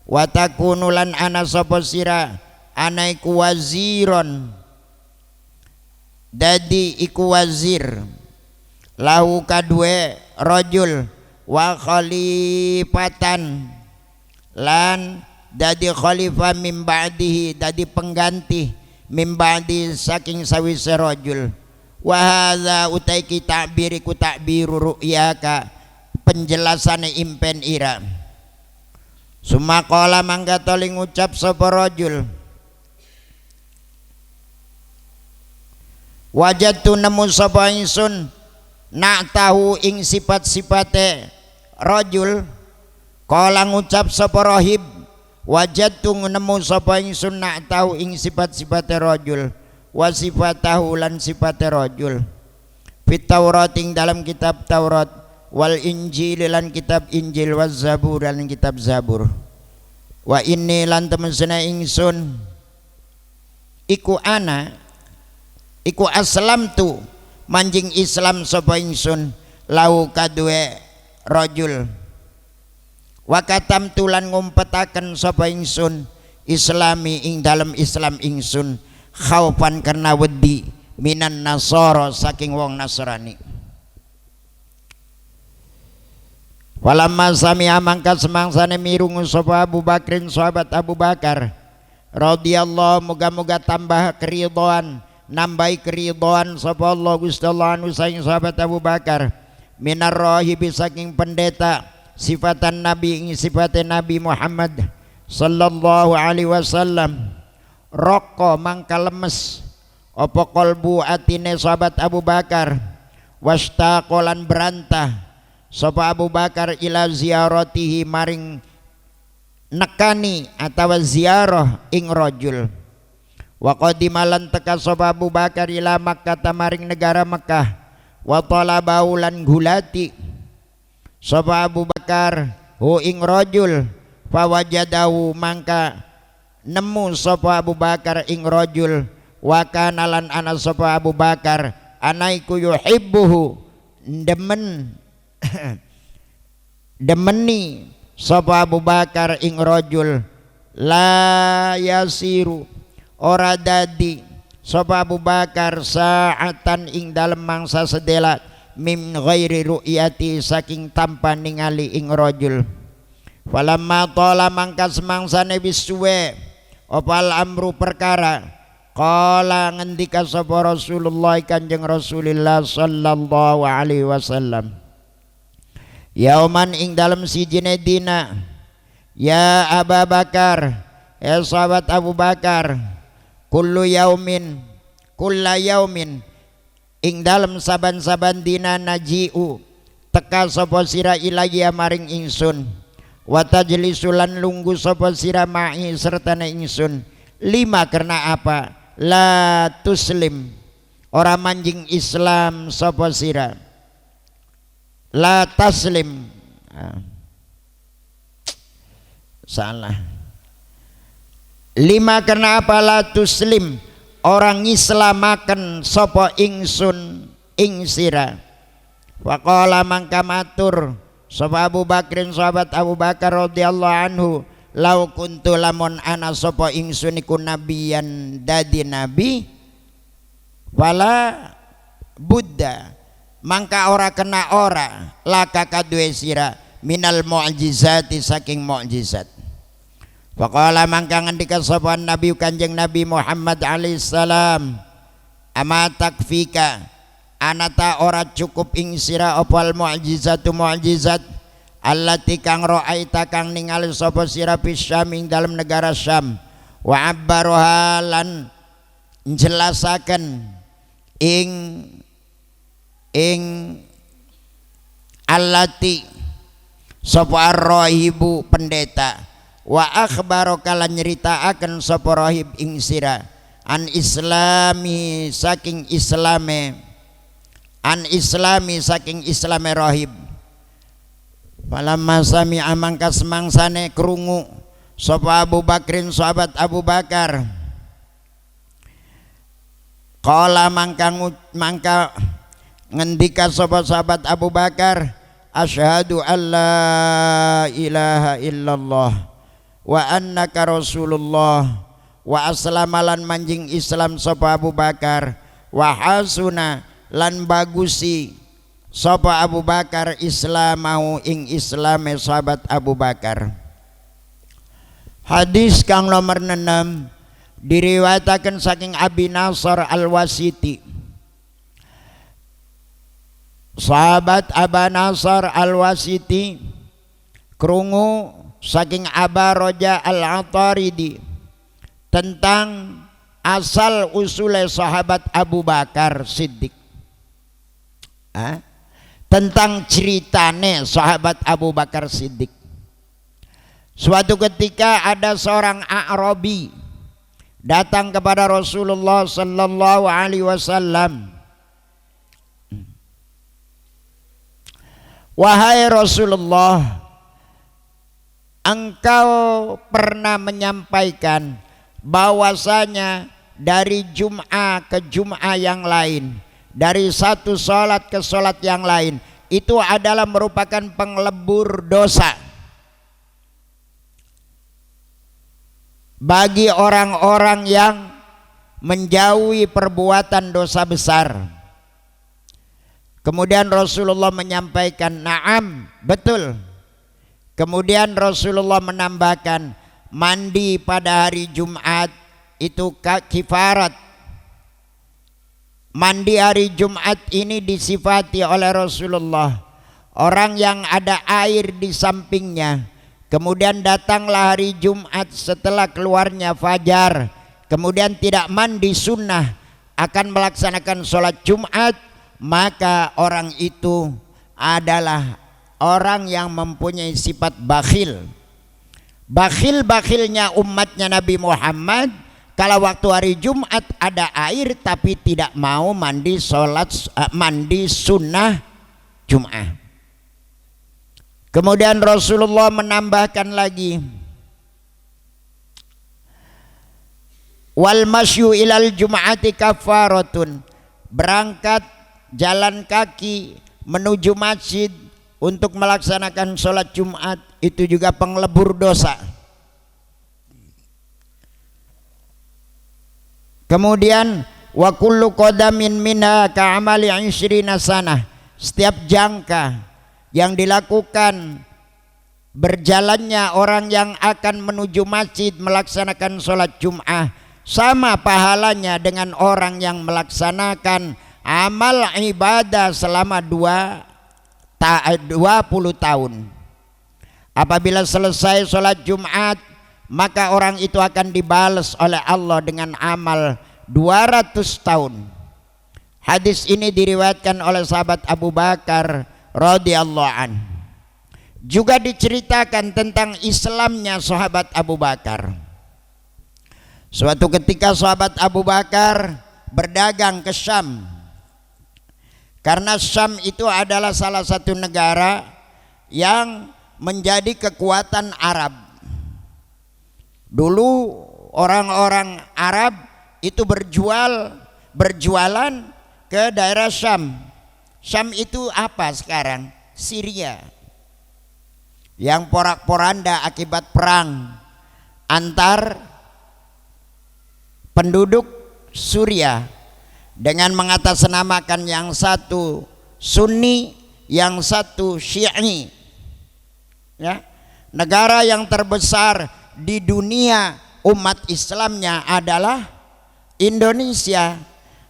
wa takunu lan ana sapa sira ana iku waziron dadi iku wazir lahu kadue rajul wa khalifatan lan dadi khalifah min ba'dihi dadi pengganti min ba'di saking sawise rajul wa hadza utai ki ta'biriku ta'biru ru'yaka penjelasane impen ira summa qala mangga toli ngucap sapa rajul wajadtu nemu sapa ingsun nak tahu ing sifat-sifate rajul. Kala ngucap sapa rahib, wajadtu nemu sapa ingsun nak tahu ing sifat-sifate rajul wa sifatahu lan sifate rajul fit Taurat ing dalam kitab Taurat wal Injil lan kitab Injil waz Zabur lan kitab Zabur. Wa inni lan temesna ingsun iku aslam tu manjing Islam sapa ingsun lau kadue rajul wa katam tulan ngumpetaken sapa ingsun islami ing dalam Islam ingsun khaufan karena wedi minan nasara saking wong Nasrani. Walamma sami'a mangka semangsane mirungu sapa Abu Bakrin sahabat Abu Bakar radhiyallahu moga-moga tambah keridhaan nambahi keridhaan sapa Allah Gusti Allah anu saking sahabat Abu Bakar minar rahibi saking pendeta sifatan Nabi ing sifatnya Nabi Muhammad sallallahu alaihi wasallam roko mangka lemes apa kolbu atine sahabat Abu Bakar wastaqolan berantah sapa Abu Bakar ila ziaratihi maring nekani atau ziarah ing rajul wa qadimalan teka sapa Abu Bakar ila Makkah maring negara Makkah wa talabau lan gulati sapa Abu Bakar hu ing rajul fawajadahu mangka nemu sapa Abu Bakar ing rajul wa kana lan ana sapa Abu Bakar anaiku yuhibbuhu demeni sapa Abu Bakar ing rajul la yasiru ora dadi sapa Abu Bakar saatan ing dalem mangsa sedela min ghairi ru'yati saking tanpa ningali ing rajul. Falamma tala mangka semangsane wis suwe opal amru perkara qala ngendika sapa Rasulullah Kanjeng Rasulullah sallallahu alaihi wasallam yauman ing dalem sijine dina ya Abu Bakar ya sahabat Abu Bakar kullu yaumin ing dalem saban-saban dina naji'u teka sapa sira ilayya maring ingsun wa tajlisulan lunggu sapa sira ma'i sertane ingsun lima karena apa la tuslim ora manjing Islam sapa sira la taslim salah lima karena apa la tuslim orang islamaken sapa ingsun ing sira. Waqala mangka matur sapa Abu Bakrin sahabat Abu Bakar radhiyallahu anhu lau kuntu lamun ana sapa ingsun iku nabiyan dadi nabi wala buddha mangka ora kena ora laka kadue sira minal mu'jizati saking mu'jizat. Faqala mangka ngendika sapa Nabi Kanjeng Nabi Muhammad alaihi salam ama takfika anata ora cukup ing sira opal mu'jizatu mu'jizat allati kang ra'aita kang ningali sapa sira Syam ing dalam negara Syam wa abbaroha lan njelasaken ing allati sapa ar-rahibu pendeta wa akhbaro kala nyeritaaken sapa rahib ing sira an islami saking islame rahib. Falamma sami'a mangka semangsane krungu sapa Abu Bakrin sahabat Abu Bakar qala mangka ngendika sapa sahabat Abu Bakar asyhadu alla ilaha illallah wa annaka rasulullah wa aslamalan manjing Islam sapa Abu Bakar wa hasuna lan bagusi sapa Abu Bakar islamahu ing islame sahabat Abu Bakar. Hadis kang nomor 6 diriwayataken saking Abi Nasr Al-Wasiti. Sahabat Aba Nasr Al-Wasiti krungu saking Aba Roja Al-Ataridi tentang asal usule sahabat Abu Bakar Siddiq. tentang ceritane sahabat Abu Bakar Siddiq. Suatu ketika ada seorang A'rabi datang kepada Rasulullah sallallahu alaihi wasallam. Wahai Rasulullah, engkau pernah menyampaikan bahwasanya dari Jum'ah ke Jum'ah yang lain, dari satu sholat ke sholat yang lain, itu adalah merupakan penglebur dosa bagi orang-orang yang menjauhi perbuatan dosa besar. Kemudian Rasulullah menyampaikan, "Na'am, betul." Kemudian Rasulullah menambahkan, mandi pada hari Jumat itu kifarat. Mandi hari Jumat ini disifati oleh Rasulullah, orang yang ada air di sampingnya, kemudian datanglah hari Jumat setelah keluarnya fajar, kemudian tidak mandi sunnah, akan melaksanakan sholat Jumat, maka orang itu adalah orang yang mempunyai sifat bakhil. Bakhil-bakhilnya umatnya Nabi Muhammad kalau waktu hari Jumat ada air tapi tidak mau mandi mandi sunnah Jum'ah. Kemudian Rasulullah menambahkan lagi, wal masyu ilal jum'ati kafaratun, berangkat jalan kaki menuju masjid untuk melaksanakan sholat Jumat itu juga penglebur dosa. Kemudian wa kullu qadamin minha ka'amali 20 sanah, setiap jangka yang dilakukan berjalannya orang yang akan menuju masjid melaksanakan sholat Jum'ah sama pahalanya dengan orang yang melaksanakan amal ibadah selama 20 tahun. Apabila selesai sholat Jumat, maka orang itu akan dibalas oleh Allah dengan amal 200 tahun. Hadis ini diriwayatkan oleh sahabat Abu Bakar radhiyallahu an. Juga diceritakan tentang Islamnya sahabat Abu Bakar. Suatu ketika sahabat Abu Bakar berdagang ke Syam, karena Syam itu adalah salah satu negara yang menjadi kekuatan Arab. Dulu orang-orang Arab itu berjualan ke daerah Syam. Syam itu apa sekarang? Syria. Yang porak-poranda akibat perang antar penduduk Suriah, dengan mengatasnamakan yang satu Sunni, yang satu Syi'i. Ya, negara yang terbesar di dunia umat Islamnya adalah Indonesia.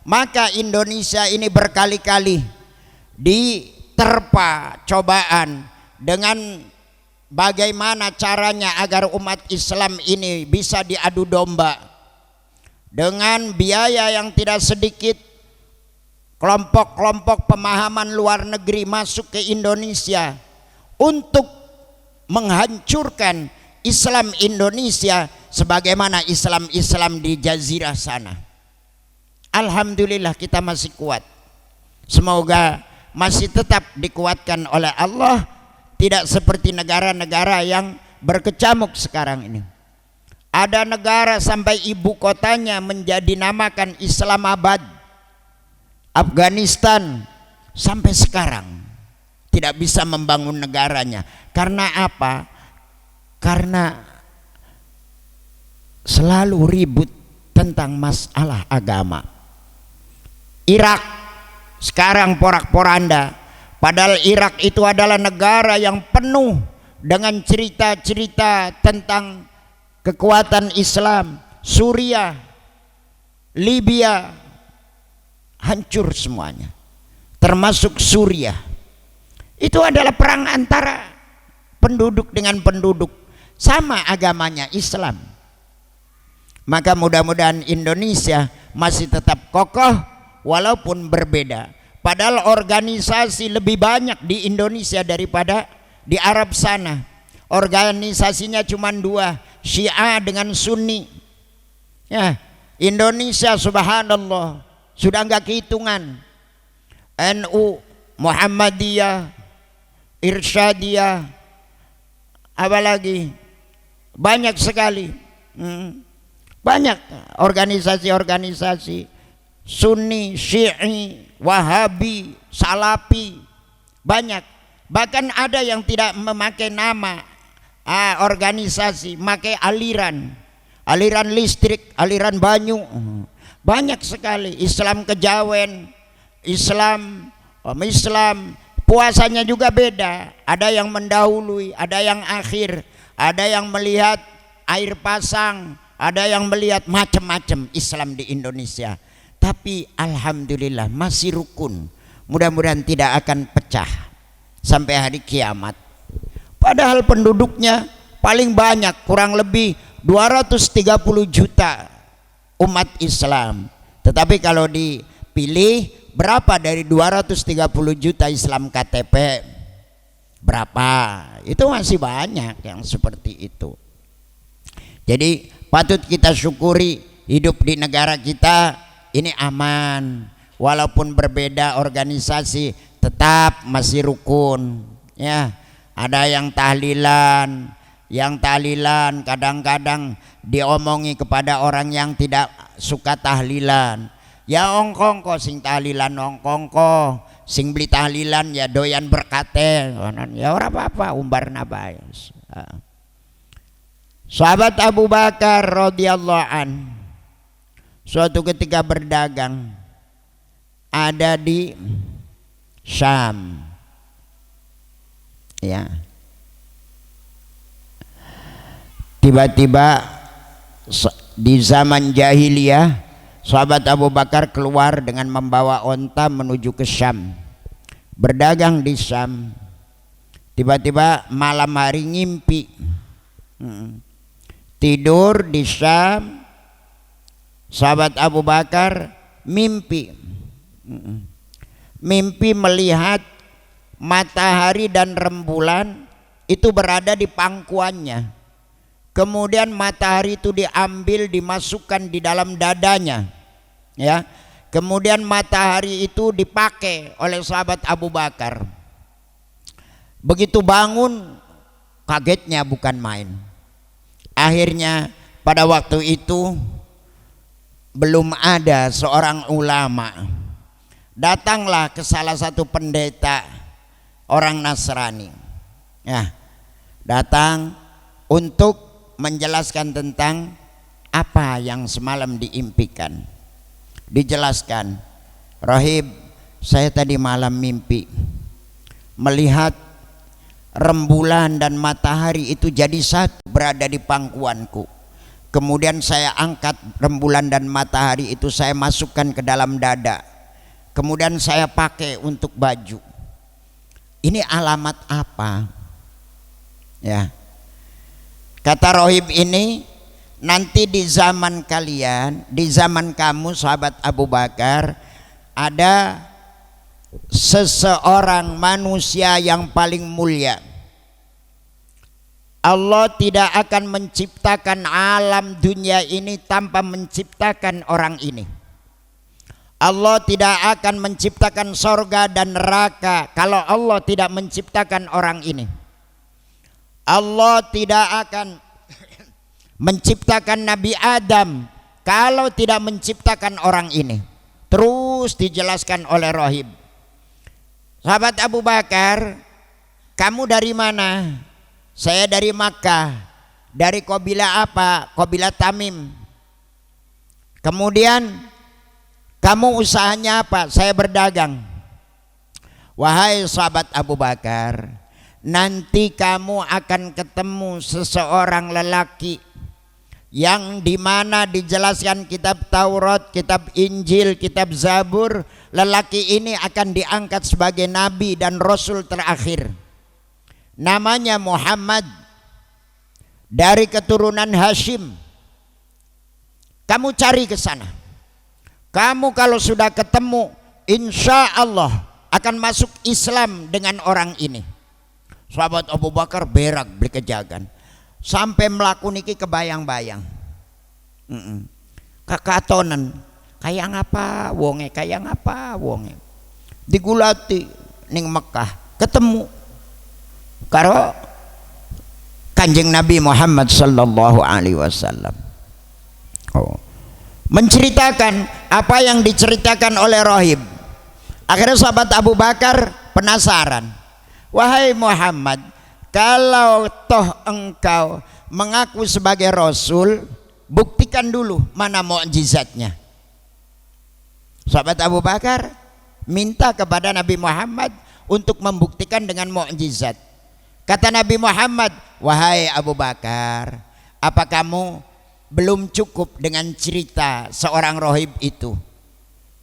Maka Indonesia ini berkali-kali diterpa cobaan dengan bagaimana caranya agar umat Islam ini bisa diadu domba. Dengan biaya yang tidak sedikit, kelompok-kelompok pemahaman luar negeri masuk ke Indonesia untuk menghancurkan Islam Indonesia sebagaimana Islam di jazirah sana. Alhamdulillah kita masih kuat. Semoga masih tetap dikuatkan oleh Allah, tidak seperti negara-negara yang berkecamuk sekarang ini. Ada negara sampai ibu kotanya menjadi namakan Islamabad. Afghanistan sampai sekarang tidak bisa membangun negaranya. Karena apa? Karena selalu ribut tentang masalah agama. Irak sekarang porak-poranda, padahal Irak itu adalah negara yang penuh dengan cerita-cerita tentang kekuatan Islam. Suriah, Libya hancur semuanya, termasuk Suriah. Itu adalah perang antara penduduk dengan penduduk, sama agamanya Islam. Maka mudah-mudahan Indonesia masih tetap kokoh walaupun berbeda. Padahal organisasi lebih banyak di Indonesia daripada di Arab sana. Organisasinya cuma dua, Syiah dengan Sunni. Ya, Indonesia subhanallah sudah enggak kehitungan. NU, Muhammadiyah, Irsyadiyah, apalagi banyak sekali. Banyak organisasi-organisasi Sunni, Syi'i, Wahabi, Salafi, banyak. Bahkan ada yang tidak memakai nama organisasi, memakai aliran listrik, aliran banyu. Banyak sekali. Islam Kejawen, Islam, puasanya juga beda. Ada yang mendahului, ada yang akhir, ada yang melihat air pasang, ada yang melihat macam-macam Islam di Indonesia. Tapi alhamdulillah masih rukun. Mudah-mudahan tidak akan pecah sampai hari kiamat. Padahal penduduknya paling banyak, kurang lebih 230 juta umat Islam. Tetapi kalau dipilih berapa dari 230 juta Islam KTP? Berapa? Itu masih banyak yang seperti itu. Jadi patut kita syukuri hidup di negara kita ini aman, walaupun berbeda organisasi tetap masih rukun. Ya, ada yang tahlilan kadang-kadang diomongi kepada orang yang tidak suka tahlilan. Ya ongkongko sing tahlilan ongkongko, sing beli tahlilan ya doyan berkate. Ya ora apa-apa umbarna bae. Sahabat Abu Bakar radhiyallahu an suatu ketika berdagang ada di Syam. Ya. Tiba-tiba di zaman jahiliyah sahabat Abu Bakar keluar dengan membawa onta menuju ke Syam. Berdagang di Syam. Tiba-tiba malam hari ngimpi. Tidur di Syam. Sahabat Abu Bakar mimpi melihat matahari dan rembulan itu berada di pangkuannya. Kemudian matahari itu diambil, dimasukkan di dalam dadanya. Ya. Kemudian matahari itu dipakai oleh sahabat Abu Bakar. Begitu bangun, kagetnya bukan main. Akhirnya pada waktu itu belum ada seorang ulama. Datanglah ke salah satu pendeta orang Nasrani. Ya, datang untuk menjelaskan tentang apa yang semalam diimpikan. Dijelaskan, Rahib, saya tadi malam mimpi melihat rembulan dan matahari itu jadi satu berada di pangkuanku. Kemudian saya angkat rembulan dan matahari itu, saya masukkan ke dalam dada. Kemudian saya pakai untuk baju. Ini alamat apa? Ya. Kata rohib ini, nanti di zaman kalian, di zaman kamu sahabat Abu Bakar, ada seseorang manusia yang paling mulia. Allah tidak akan menciptakan alam dunia ini tanpa menciptakan orang ini. Allah tidak akan menciptakan sorga dan neraka kalau Allah tidak menciptakan orang ini. Allah tidak akan menciptakan Nabi Adam kalau tidak menciptakan orang ini. Terus dijelaskan oleh rohib. Sahabat Abu Bakar, kamu dari mana? Saya dari Makkah. Dari kabilah apa? Kabilah Tamim. Kemudian kamu usahanya apa? Saya berdagang. Wahai sahabat Abu Bakar, nanti kamu akan ketemu seseorang lelaki yang dimana dijelaskan kitab Taurat, kitab Injil, kitab Zabur. Lelaki ini akan diangkat sebagai nabi dan rasul terakhir. Namanya Muhammad, dari keturunan Hashim. Kamu cari ke sana. Kamu kalau sudah ketemu, insya Allah akan masuk Islam dengan orang ini. Sahabat Abu Bakar berak beli kejagan sampai melakukan iki kebayang-bayang. Kakatonan kayak ngapa wonge digulati ning Mekah ketemu karo Kanjeng Nabi Muhammad sallallahu alaihi wasallam. Menceritakan apa yang diceritakan oleh rohib. Akhirnya sahabat Abu Bakar penasaran. Wahai Muhammad, kalau toh engkau mengaku sebagai Rasul, buktikan dulu mana mukjizatnya. Sahabat Abu Bakar minta kepada Nabi Muhammad untuk membuktikan dengan mukjizat. Kata Nabi Muhammad, wahai Abu Bakar, apa kamu belum cukup dengan cerita seorang rohib itu?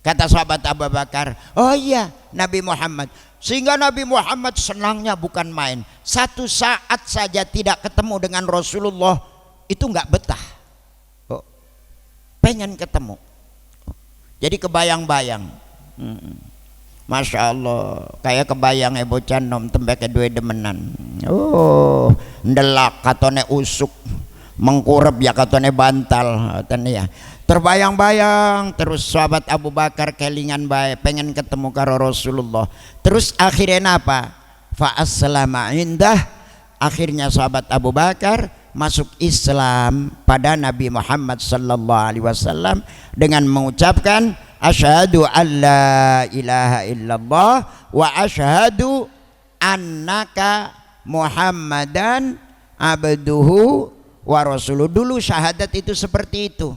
Kata sahabat Abu Bakar, oh iya Nabi Muhammad. Sehingga Nabi Muhammad senangnya bukan main. Satu saat saja tidak ketemu dengan Rasulullah itu nggak betah. Pengen ketemu. Jadi kebayang-bayang. Masya Allah, kayak kebayang bocah nom tembake duwe demenan. Oh, ndelak katone usuk, mengkurep ya katone bantal, ya. Terbayang-bayang terus sahabat Abu Bakar kelingan bae pengen ketemu karo Rasulullah. Terus akhirnya apa? Fa aslama indah. Akhirnya sahabat Abu Bakar masuk Islam pada Nabi Muhammad sallallahu alaihi wasallam dengan mengucapkan asyhadu alla ilaha illallah wa asyhadu annaka Muhammadan abduhu wa rasuluh. Dulu syahadat itu seperti itu.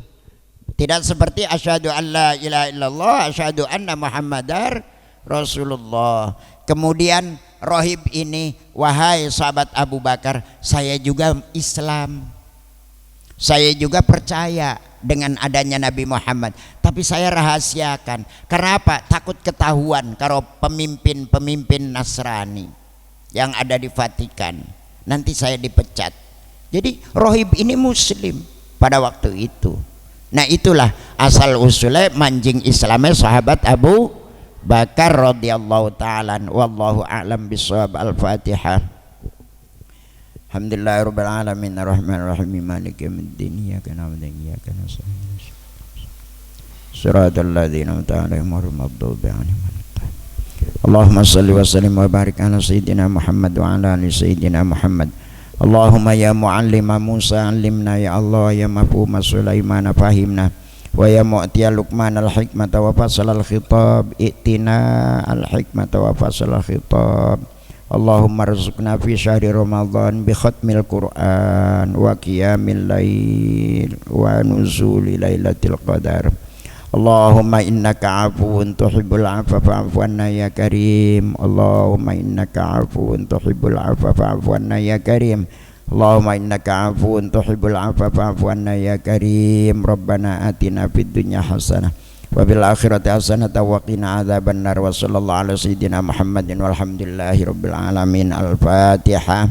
Tidak seperti asyhadu alla ilaha illallah, asyhadu anna Muhammadar Rasulullah. Kemudian rohib ini, wahai sahabat Abu Bakar, saya juga Islam. Saya juga percaya dengan adanya Nabi Muhammad, tapi saya rahasiakan. Karena apa? Takut ketahuan kalau pemimpin-pemimpin Nasrani yang ada di Vatikan. Nanti saya dipecat. Jadi rohib ini muslim pada waktu itu. Nah itulah asal usulnya manjing Islamnya sahabat Abu Bakar radhiyallahu ta'ala. Wallahu a'lam bishawab. Al-Fatihah. Alhamdulillahirabbil alamin arrahmanir rahim maliki yaumiddin iyyaka na'budu wa iyyaka nasta'in shiratal ladzina an'amta 'alaihim ghairil maghdubi 'alaihim waladdallin. Allahumma shalli wa sallim wa barik ala sayyidina Muhammad wa ala ali sayyidina Muhammad. Allahumma ya muallima Musa allimna, ya Allah ya mafhuma Sulaiman fahimna, wa ya mu'tiya Luqman al-hikmata wa fasal al-khitab i'tina al-hikmata wa fasal al-khitab. Allahumma rizqna fi syahri Ramadan bi khatmil Qur'an wa qiyamil lail wa nuzuli lailatul qadar. Allahumma innaka afuwun tuhibbul afwa fa'fu anna ya karim. Allahumma innaka afuwun tuhibbul afwa fa'fu anna ya karim. Allahumma innaka afuwun tuhibbul afwa fa'fu anna ya karim. Rabbana atina fid dunya hasanah wa fil akhirati hasanah wa qina adzabannar. Wa sallallahu ala sayyidina Muhammadin walhamdulillahi rabbil alamin. Al-Fatihah.